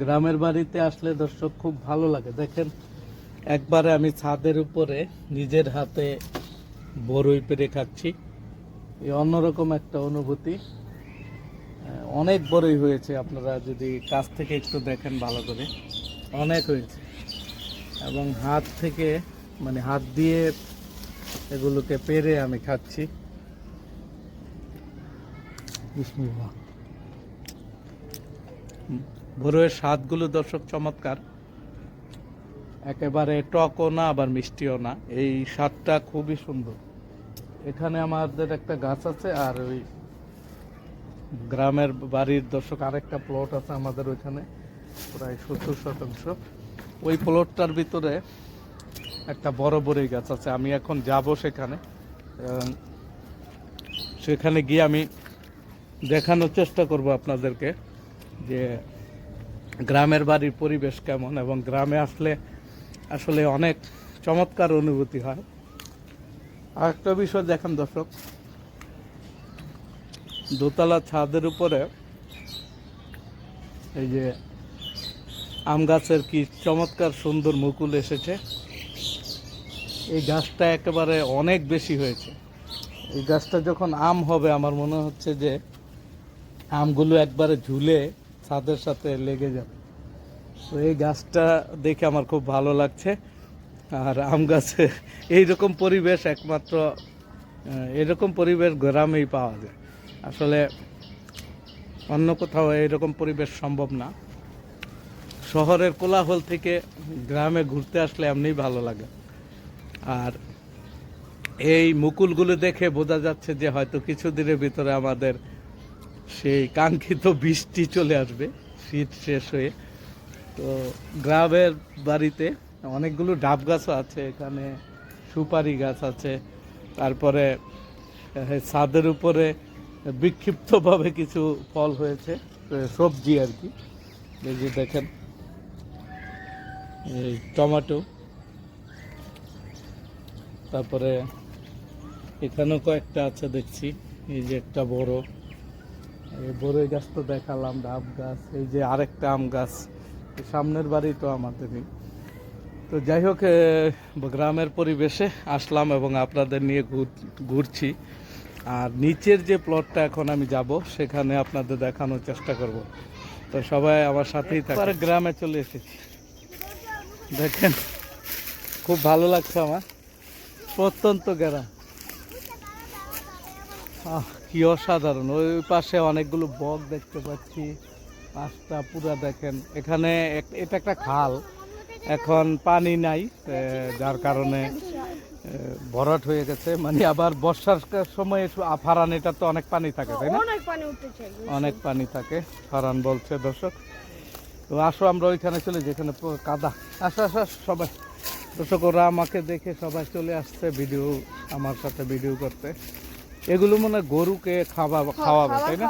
গ্রামের বাড়িতে আসলে দর্শক খুব ভালো লাগে। দেখেন, একবারে আমি ছাদের উপরে নিজের হাতে বরই পেড়ে খাচ্ছি। এই অন্যরকম একটা অনুভূতি। অনেক বরই হয়েছে, আপনারা যদি কাছ থেকে একটু দেখেন ভালো করে, অনেক হয়েছে। এবং হাত থেকে, মানে হাত দিয়ে এগুলোকে পেরে আমি খাচ্ছি। বিসমিল্লাহ। বরইয়ের স্বাদগুলো দর্শক চমৎকার, একেবারে টকও না আবার মিষ্টিও না, এই স্বাদটা খুবই সুন্দর। এখানে আমাদের একটা গাছ আছে, আর ওই গ্রামের বাড়ির দর্শক আরেকটা প্লট আছে আমাদের ওইখানে, প্রায় 70%। ওই প্লটটার ভিতরে একটা বড় বড়ই গাছ আছে। আমি এখন যাব সেখানে, সেখানে গিয়ে আমি দেখানোর চেষ্টা করব আপনাদেরকে যে গ্রামের বাড়ির পরিবেশ কেমন, এবং গ্রামে আসলে আসলে অনেক চমৎকার অনুভূতি হয়। আর একটা বিষয় দেখেন দর্শক, দোতলা ছাদের উপরে এই যে আম গাছের কি চমৎকার সুন্দর মুকুল এসেছে। এই গাছটা একেবারে অনেক বেশি হয়েছে। এই গাছটা যখন আম হবে, আমার মনে হচ্ছে যে আমগুলো একবারে ঝুলে ছাদের সাথে লেগে যাবে। তো এই গাছটা দেখে আমার খুব ভালো লাগছে। আর আম গাছে এইরকম পরিবেশ একমাত্র এরকম পরিবেশ গ্রামেই পাওয়া যায়। আসলে অন্য কোথাও এইরকম পরিবেশ সম্ভব না। শহরের কোলাহল থেকে গ্রামে ঘুরতে আসলে এমনিই ভালো লাগে। আর এই মুকুলগুলো দেখে বোঝা যাচ্ছে যে হয়তো কিছুদিনের ভিতরে আমাদের সেই কাঙ্ক্ষিত বৃষ্টি চলে আসবে, শীত শেষ হয়ে। তো গ্রামের বাড়িতে অনেকগুলো ডাব গাছও আছে, এখানে সুপারি গাছ আছে। তারপরে ছাদের উপরে বিক্ষিপ্তভাবে কিছু ফল হয়েছে, সবজি আর কি। এই যে দেখেন, এই টমেটো, তারপরে এখানেও কয়েকটা আছে দেখছি। এই যে একটা বড় এই বড়ই গাছ তো দেখালাম, ডাব গাছ, এই যে আরেকটা আম গাছ, সামনের বাড়ি তো আমাদেরই। তো যাই হোক, গ্রামের পরিবেশে আসলাম এবং আপনাদের নিয়ে ঘুরছি। আর নিচের যে প্লটটা এখন আমি যাব, সেখানে আপনাদের দেখানোর চেষ্টা করব। তো সবাই আমার সাথেই থাকে। গ্রামে চলে এসেছি, দেখেন খুব ভালো লাগছে আমার। প্রত্যন্ত গ্রাম, কি অসাধারণ। ওই পাশে অনেকগুলো বক দেখতে পাচ্ছি, পাঁচটা পুরা দেখেন। এখানে এটা একটা খাল, এখন পানি নাই, যার কারণে ভরাট হয়ে গেছে। মানে আবার বর্ষার সময় ফারান, এটা তো অনেক পানি থাকে, তাই না? অনেক পানি থাকে, ফারান বলছে দর্শক। তো আসো আমরা ওইখানে চলে, যেখানে কাদা। আসো আসো সবাই দর্শক, ওরা আমাকে দেখে সবাই চলে আসছে ভিডিও, আমার সাথে ভিডিও করতে। এগুলো মনে গরুকে খাওয়াবে, তাই না?